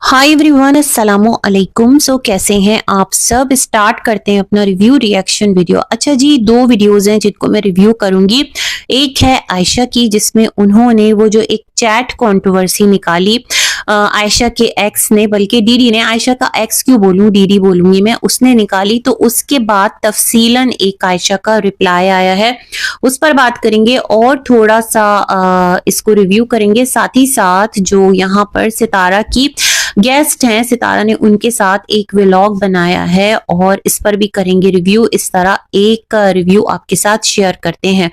Hi everyone, अस्सलामु अलैकुम। कैसे हैं आप सब। स्टार्ट करते हैं अपना रिव्यू रिएक्शन वीडियो। अच्छा जी, दो वीडियोस हैं जिनको मैं रिव्यू करूंगी। एक है आयशा की, जिसमें उन्होंने वो जो एक चैट कंट्रोवर्सी निकाली आयशा के एक्स ने, बल्कि दीदी ने, आयशा का एक्स क्यों बोलूं, दीदी बोलूंगी मैं, उसने निकाली। तो उसके बाद तफसीलन एक आयशा का रिप्लाई आया है, उस पर बात करेंगे और थोड़ा सा इसको रिव्यू करेंगे। साथ ही साथ जो यहाँ पर सितारा की गेस्ट हैं, सितारा ने उनके साथ एक व्लॉग बनाया है और इस पर भी करेंगे रिव्यू। इस तरह एक रिव्यू आपके साथ शेयर करते हैं।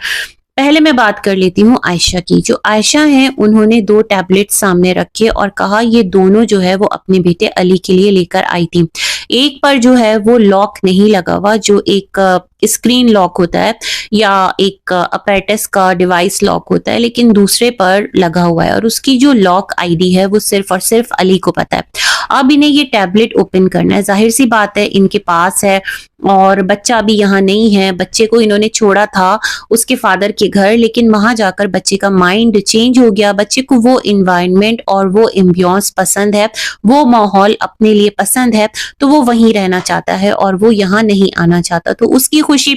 पहले मैं बात कर लेती हूँ आयशा की। जो आयशा हैं, उन्होंने दो टैबलेट सामने रखे और कहा ये दोनों जो है वो अपने बेटे अली के लिए लेकर आई थी। एक पर जो है वो लॉक नहीं लगा हुआ, जो एक स्क्रीन लॉक होता है या एक अपैरेटस का डिवाइस लॉक होता है, लेकिन दूसरे पर लगा हुआ है और उसकी जो लॉक आईडी है वो सिर्फ और सिर्फ अली को पता है। अब इन्हें ये टैबलेट ओपन करना है। जाहिर सी बात है, इनके पास है और बच्चा भी यहाँ नहीं है। बच्चे को इन्होंने छोड़ा था उसके फादर के घर, लेकिन वहां जाकर बच्चे का माइंड चेंज हो गया। बच्चे को वो इन्वायरमेंट और वो एम्बियंस पसंद है, वो माहौल अपने लिए पसंद है, तो वो वहीं रहना चाहता है और वो यहाँ नहीं आना चाहता। तो उसकी खुशी।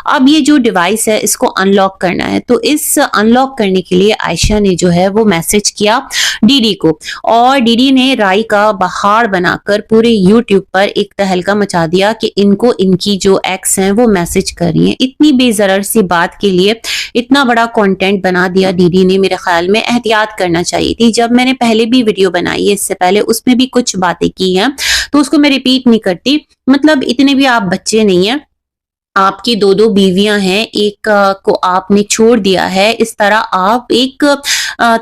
अब ये जो डिवाइस है इसको अनलॉक करना है, तो इस अनलॉक करने के लिए आयशा ने जो है वो मैसेज किया डीडी को, और डीडी ने राय का बहार बनाकर पूरे यूट्यूब पर एक तहलका मचा दिया कि इनको इनकी जो एक्स हैं वो मैसेज कर रही हैं। इतनी बेजरर सी बात के लिए इतना बड़ा कंटेंट बना दिया डीडी ने। मेरे ख्याल में एहतियात करना चाहिए थी। जब मैंने पहले भी वीडियो बनाई है इससे पहले, उसमें भी कुछ बातें की हैं, तो उसको मैं रिपीट नहीं करती। मतलब इतने भी आप बच्चे नहीं है, आपकी दो दो बीवियां हैं, एक को आपने छोड़ दिया है। इस तरह आप एक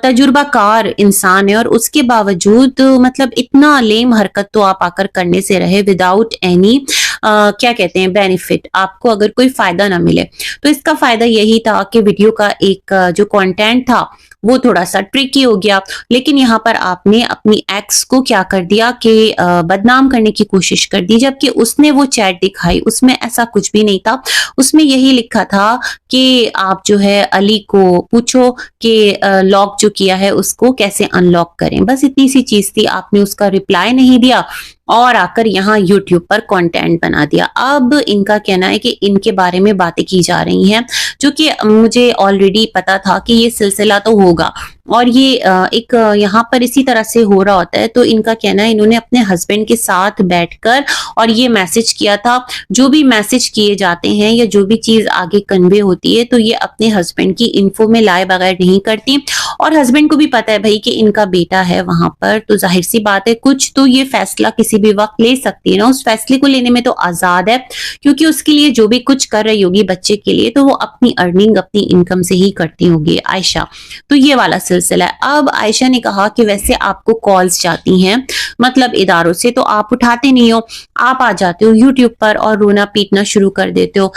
तजुर्बाकार इंसान है और उसके बावजूद मतलब इतना लेम हरकत तो आप आकर करने से रहे विदाउट एनी क्या कहते हैं बेनिफिट। आपको अगर कोई फायदा ना मिले, तो इसका फायदा यही था कि वीडियो का एक जो कंटेंट था वो थोड़ा सा ट्रिकी हो गया। लेकिन यहाँ पर आपने अपनी एक्स को क्या कर दिया कि बदनाम करने की कोशिश कर दी, जबकि उसने वो चैट दिखाई, उसमें ऐसा कुछ भी नहीं था। उसमें यही लिखा था कि आप जो है अली को पूछो कि लॉक जो किया है उसको कैसे अनलॉक करें। बस इतनी सी चीज थी। आपने उसका रिप्लाई नहीं दिया और आकर यहाँ YouTube पर कंटेंट बना दिया। अब इनका कहना है कि इनके बारे में बातें की जा रही हैं, जो कि मुझे ऑलरेडी पता था कि ये सिलसिला तो होगा और ये एक यहाँ पर इसी तरह से हो रहा होता है। तो इनका कहना है इन्होंने अपने हस्बैंड के साथ बैठकर और ये मैसेज किया था। जो भी मैसेज किए जाते हैं या जो भी चीज आगे कन्वे होती है, तो ये अपने हस्बैंड की इन्फो में लाए बगैर नहीं करती। और हस्बैंड को भी पता है भाई कि इनका बेटा है वहां पर, तो जाहिर सी बात है कुछ तो ये फैसला किसी भी वक्त ले सकती है ना। उस फैसले को लेने में तो आजाद है, क्योंकि उसके लिए जो भी कुछ कर रही होगी बच्चे के लिए, तो वो अपनी अर्निंग अपनी इनकम से ही करती होगी आयशा। तो ये वाला सिलसिला है। अब आयशा ने कहा कि वैसे आपको कॉल्स जाती हैं मतलब इदारों से, तो आप उठाते नहीं हो, आप आ जाते हो यूट्यूब पर और रोना पीटना शुरू कर देते हो।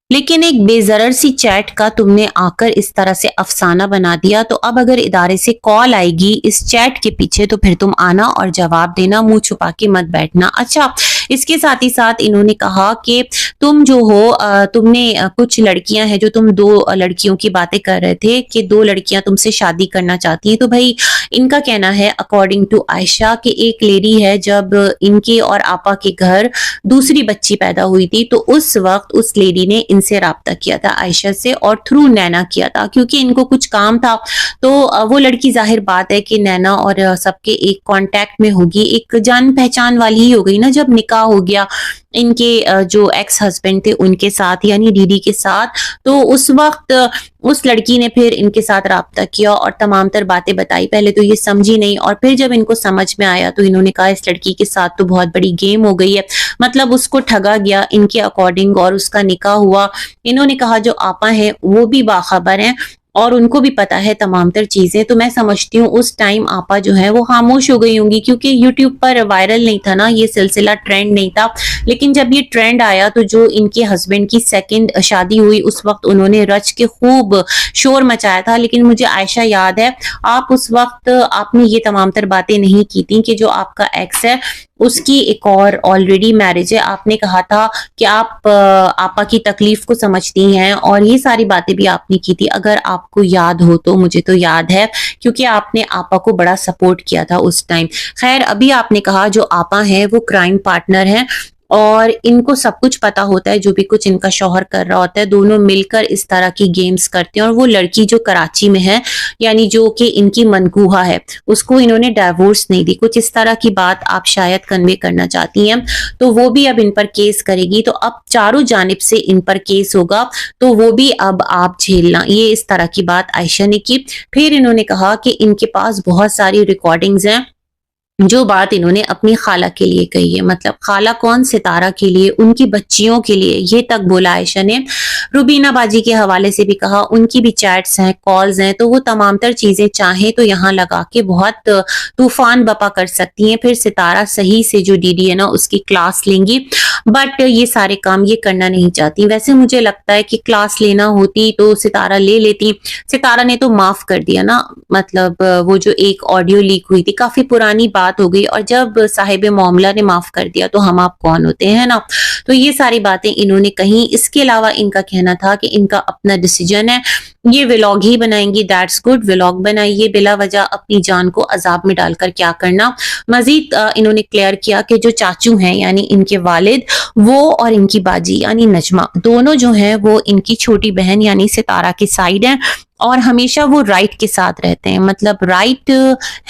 लेकिन एक बेजरर सी चैट का तुमने आकर इस तरह से अफसाना बना दिया। तो अब अगर इदारे से कॉल आएगी इस चैट के पीछे, तो फिर तुम आना और जवाब देना, मुंह छुपा के मत बैठना। अच्छा, इसके साथ ही साथ इन्होंने कहा कि तुम जो हो तुमने कुछ लड़कियां हैं, जो तुम दो लड़कियों की बातें कर रहे थे कि दो लड़कियां तुमसे शादी करना चाहती हैं। तो भाई इनका कहना है अकॉर्डिंग टू आयशा कि एक लेडी है, जब इनके और आपा के घर दूसरी बच्ची पैदा हुई थी, तो उस वक्त उस लेडी ने इनसे राब्ता किया था आयशा से, और थ्रू नैना किया था, क्योंकि इनको कुछ काम था। तो वो लड़की जाहिर बात है कि नैना और सबके एक कांटेक्ट में होगी, एक जान पहचान वाली ही हो गई ना। जब निकाह हो गया इनके जो एक्स हस्बैंड थे उनके साथ, यानी डीडी के साथ, तो उस वक्त उस लड़की ने फिर इनके साथ राब्ता किया और तमाम तर बातें बताई। पहले तो ये समझी नहीं, और फिर जब इनको समझ में आया तो इन्होंने कहा इस लड़की के साथ तो बहुत बड़ी गेम हो गई है, मतलब उसको ठगा गया इनके अकॉर्डिंग और उसका निकाह हुआ। इन्होंने कहा जो आपा है वो भी बाखबर हैं और उनको भी पता है तमाम तर चीजें। तो मैं समझती हूँ उस टाइम आपा जो है वो खामोश हो गई होंगी, क्योंकि यूट्यूब पर वायरल नहीं था ना, ये सिलसिला ट्रेंड नहीं था। लेकिन जब ये ट्रेंड आया तो जो इनके हस्बैंड की सेकंड शादी हुई उस वक्त उन्होंने रच के खूब शोर मचाया था। लेकिन मुझे आयशा याद है, आप उस वक्त आपने ये तमाम तर बातें नहीं की थी कि जो आपका एक्स है उसकी एक और ऑलरेडी मैरिज है। आपने कहा था कि आप आपा की तकलीफ को समझती हैं और ये सारी बातें भी आपने की थी। अगर आपको याद हो तो, मुझे तो याद है क्योंकि आपने आपा को बड़ा सपोर्ट किया था उस टाइम। खैर, अभी आपने कहा जो आपा हैं वो क्राइम पार्टनर हैं और इनको सब कुछ पता होता है, जो भी कुछ इनका शौहर कर रहा होता है। दोनों मिलकर इस तरह की गेम्स करते हैं और वो लड़की जो कराची में है, यानी जो कि इनकी मनकूहा है, उसको इन्होंने डाइवोर्स नहीं दी। कुछ इस तरह की बात आप शायद कन्वे करना चाहती हैं, तो वो भी अब इन पर केस करेगी। तो अब चारों जानिब से इन पर केस होगा, तो वो भी अब आप झेलना। ये इस तरह की बात आयशा ने की। फिर इन्होंने कहा कि इनके पास बहुत सारी रिकॉर्डिंग्स हैं, जो बात इन्होंने अपनी खाला के लिए कही है। मतलब खाला कौन? सितारा के लिए, उनकी बच्चियों के लिए, ये तक बोला आयशा ने। रुबीना बाजी के हवाले से भी कहा, उनकी भी चैट्स हैं, कॉल्स हैं, तो वो तमाम तर चीजें चाहे तो यहाँ लगा के बहुत तूफान बपा कर सकती हैं। फिर सितारा सही से जो डीडी है ना उसकी क्लास लेंगी, बट ये सारे काम ये करना नहीं चाहती। वैसे मुझे लगता है कि क्लास लेना होती तो सितारा ले लेती। सितारा ने तो माफ कर दिया ना, मतलब वो जो एक ऑडियो लीक हुई थी, काफी पुरानी बात हो गई, और जब साहिब मामला ने माफ कर दिया तो हम आप कौन होते हैं ना। तो ये सारी बातें इन्होंने कही। इसके अलावा इनका कहना था कि इनका अपना डिसीजन है, ये व्लॉग ही बनाएंगी, दैट्स गुड, व्लॉग बनाइए, बिला वजह अपनी जान को अजाब में डालकर क्या करना। मजीद इन्होंने क्लियर किया कि जो चाचू हैं यानी इनके वालिद, वो और इनकी बाजी यानी नजमा, दोनों जो हैं वो इनकी छोटी बहन यानी सितारा की साइड हैं और हमेशा वो राइट के साथ रहते हैं। मतलब राइट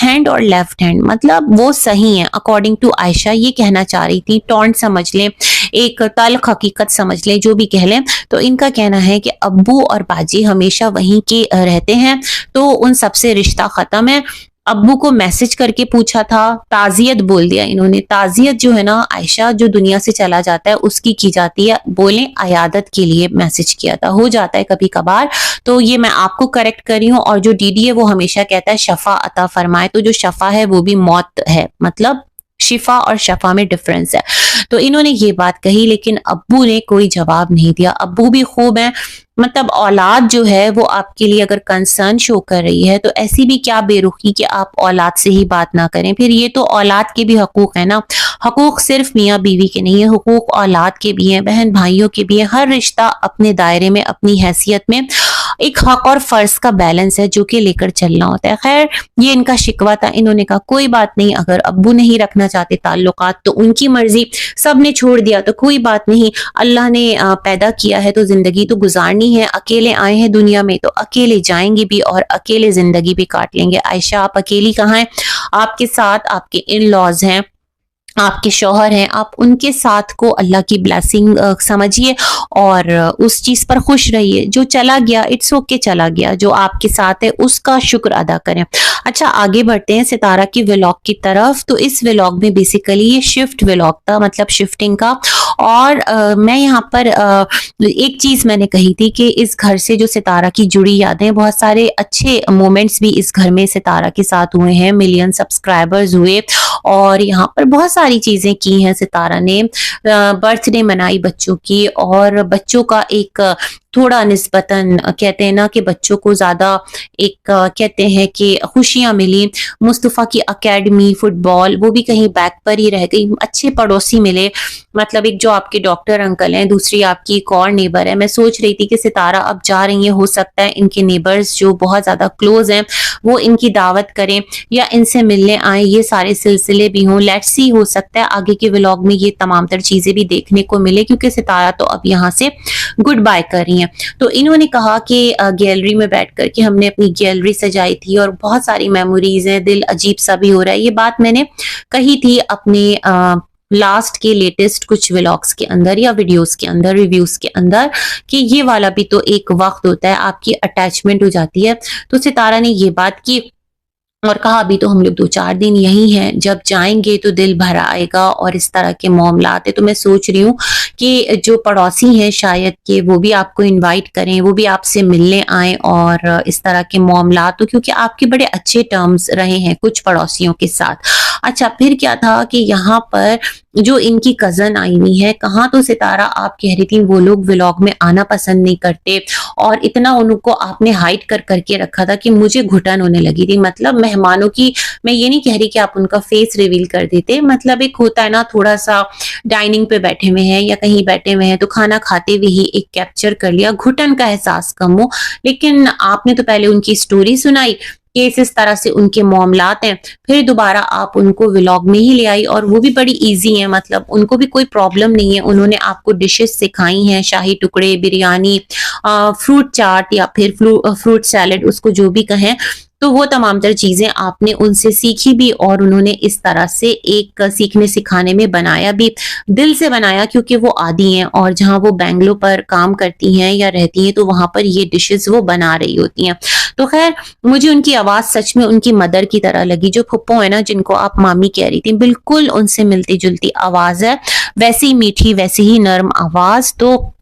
हैंड और लेफ्ट हैंड, मतलब वो सही है अकॉर्डिंग टू आयशा। ये कहना चाह रही थी, टॉन्ट समझ लें, एक तल्ख हकीकत समझ लें, जो भी कह लें। तो इनका कहना है कि अब्बू और बाजी हमेशा वहीं के रहते हैं, तो उन सबसे रिश्ता खत्म है। अब्बू को मैसेज करके पूछा था, ताजियत बोल दिया इन्होंने। ताजियत जो है ना आयशा, जो दुनिया से चला जाता है उसकी की जाती है, बोले अयादत के लिए मैसेज किया था, हो जाता है कभी कभार। तो ये मैं आपको करेक्ट कर रही हूँ। और जो डीडी है वो हमेशा कहता है शफा अता फरमाए, तो जो शफा है वो भी मौत है, मतलब शिफा और शफा में डिफरेंस है। तो इन्होंने ये बात कही, लेकिन अब्बू ने कोई जवाब नहीं दिया। अब्बू भी खूब है, मतलब औलाद जो है वो आपके लिए अगर कंसर्न शो कर रही है तो ऐसी भी क्या बेरुखी कि आप औलाद से ही बात ना करें। फिर ये तो औलाद के भी हकूक है ना, हकूक सिर्फ मियाँ बीवी के नहीं है, हकूक औलाद के भी हैं, बहन भाइयों के भी है। हर रिश्ता अपने दायरे में, अपनी हैसियत में एक हक और फर्ज का बैलेंस है जो कि लेकर चलना होता है। खैर, ये इनका शिकवा था। इन्होंने कहा कोई बात नहीं, अगर अब्बू नहीं रखना चाहते ताल्लुकात तो उनकी मर्जी, सबने छोड़ दिया तो कोई बात नहीं। अल्लाह ने पैदा किया है तो जिंदगी तो गुजारनी है, अकेले आए हैं दुनिया में तो अकेले जाएंगे भी और अकेले जिंदगी भी काट लेंगे। आयशा, आप अकेली कहाँ हैं? आपके साथ आपके इन लॉज हैं, आपके शौहर हैं, आप उनके साथ को अल्लाह की ब्लेसिंग समझिए और उस चीज पर खुश रहिए। जो चला गया इट्स ओके, चला गया, जो आपके साथ है उसका शुक्र अदा करें। अच्छा, आगे बढ़ते हैं सितारा की व्लॉग की तरफ। तो इस व्लॉग में बेसिकली ये शिफ्ट व्लॉग था, मतलब शिफ्टिंग का। और मैं यहाँ पर एक चीज मैंने कही थी कि इस घर से जो सितारा की जुड़ी यादें, बहुत सारे अच्छे मोमेंट्स भी इस घर में सितारा के साथ हुए हैं, मिलियन सब्सक्राइबर्स हुए और यहाँ पर बहुत सारी चीजें की हैं सितारा ने। बर्थडे मनाई बच्चों की, और बच्चों का एक थोड़ा निस्बतन कहते हैं ना कि बच्चों को ज्यादा एक कहते हैं कि खुशियां मिली। मुस्तफा की एकेडमी फुटबॉल वो भी कहीं बैक पर ही रह गई। अच्छे पड़ोसी मिले, मतलब एक जो आपके डॉक्टर अंकल हैं, दूसरी आपकी एक और नेबर है। मैं सोच रही थी कि सितारा अब जा रही है, हो सकता है इनके नेबर्स जो बहुत ज्यादा क्लोज हैं वो इनकी दावत करें या इनसे मिलने आए, ये सारे सिलसिले भी हों। लेट्स सी, हो सकता है आगे के व्लॉग में ये तमाम तर चीजें भी देखने को मिले, क्योंकि सितारा तो अब यहाँ से गुड बाय कर रही हैं। तो इन्होंने कहा कि गैलरी में बैठ कर के हमने अपनी गैलरी सजाई थी और बहुत सारी मेमोरीज हैं, दिल अजीब सा भी हो रहा है। ये बात मैंने कही थी अपने लास्ट के लेटेस्ट कुछ व्लॉग्स के अंदर या वीडियोस के अंदर, रिव्यूज के अंदर, कि ये वाला भी तो एक वक्त होता है, आपकी अटैचमेंट हो जाती है। तो सितारा ने ये बात की और कहा अभी तो हम लोग 2-4 दिन यही हैं, जब जाएंगे तो दिल भर आएगा और इस तरह के मामलात है। तो मैं सोच रही हूँ कि जो पड़ोसी हैं शायद कि वो भी आपको इनवाइट करें, वो भी आपसे मिलने आए और इस तरह के मामलात हो, क्योंकि आपके बड़े अच्छे टर्म्स रहे हैं कुछ पड़ोसियों के साथ। अच्छा, फिर क्या था कि यहाँ पर जो इनकी कज़न आई हुई है, कहाँ तो सितारा आप कह रही थी वो लोग व्लॉग में आना पसंद नहीं करते और इतना उनको आपने हाइड कर करके रखा था कि मुझे घुटन होने लगी थी। मतलब मेहमानों की, मैं ये नहीं कह रही कि आप उनका फेस रिवील कर देते, मतलब एक होता है ना थोड़ा-सा डाइनिंग पे बैठे हुए हैं या कहीं बैठे हुए हैं तो खाना खाते हुए ही एक कैप्चर कर लिया, घुटन का एहसास कम हो। लेकिन आपने तो पहले उनकी स्टोरी सुनाई कि इस तरह से उनके मामलात हैं, फिर दोबारा आप उनको व्लॉग में ही ले आई और वो भी बड़ी ईज़ी हैं, मतलब उनको भी कोई प्रॉब्लम नहीं है। उन्होंने आपको डिशेज़ सिखाई हैं, शाही टुकड़े, बिरयानी, फ्रूट चाट या फिर फ्रूट सैलेड, उसको जो भी कहें। तो वो तमाम तर चीज़ें आपने उनसे सीखी भी और उन्होंने इस तरह से एक सीखने सिखाने में बनाया भी, दिल से बनाया, क्योंकि वो आदी हैं और जहाँ वो बैंगलोर पर काम करती हैं या रहती हैं तो वहाँ पर ये डिशेज़ वो बना रही होती हैं। तो ख़ैर, मुझे उनकी आवाज़ सच में उनकी मदर की तरह लगी। जो फुप्पो है ना जिनको आप मामी कह रही थी, बिल्कुल उनसे मिलती-जुलती आवाज़ है। वैसी ही मीठी, वैसी ही नर्म आवाज़। तो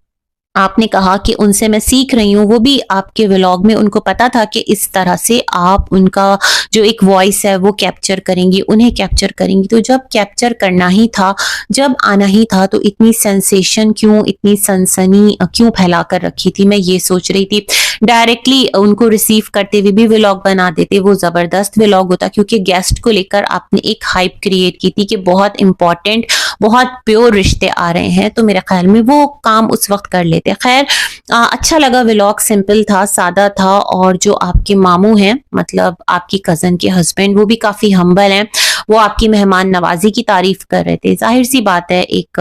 आपने कहा कि उनसे मैं सीख रही हूँ, वो भी आपके व्लॉग में उनको पता था कि इस तरह से आप उनका जो एक वॉइस है वो कैप्चर करेंगी, उन्हें कैप्चर करेंगी। तो जब कैप्चर करना ही था, जब आना ही था, तो इतनी सेंसेशन क्यों, इतनी सनसनी क्यों फैला कर रखी थी, मैं ये सोच रही थी। डायरेक्टली उनको रिसीव करते हुए भी व्लॉग बना देते, वो ज़बरदस्त व्लॉग होता, क्योंकि गेस्ट को लेकर आपने एक हाइप क्रिएट की थी कि बहुत इंपॉर्टेंट, बहुत प्योर रिश्ते आ रहे हैं, तो मेरे ख्याल में वो काम उस वक्त कर लेते। खैर, अच्छा लगा, व्लॉग सिंपल था, सादा था और जो आपके मामू हैं, मतलब आपकी कज़न के हस्बैंड, वो भी काफ़ी हम्बल हैं। वो आपकी मेहमान नवाज़ी की तारीफ़ कर रहे थे। ज़ाहिर-सी बात है, एक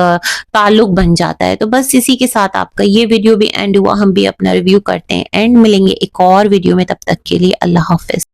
ताल्लुक बन जाता है। तो बस इसी के साथ आपका ये वीडियो भी एंड हुआ। हम भी अपना रिव्यू करते हैं एंड मिलेंगे एक और वीडियो में, तब तक के लिए अल्लाह हाफ़िज़।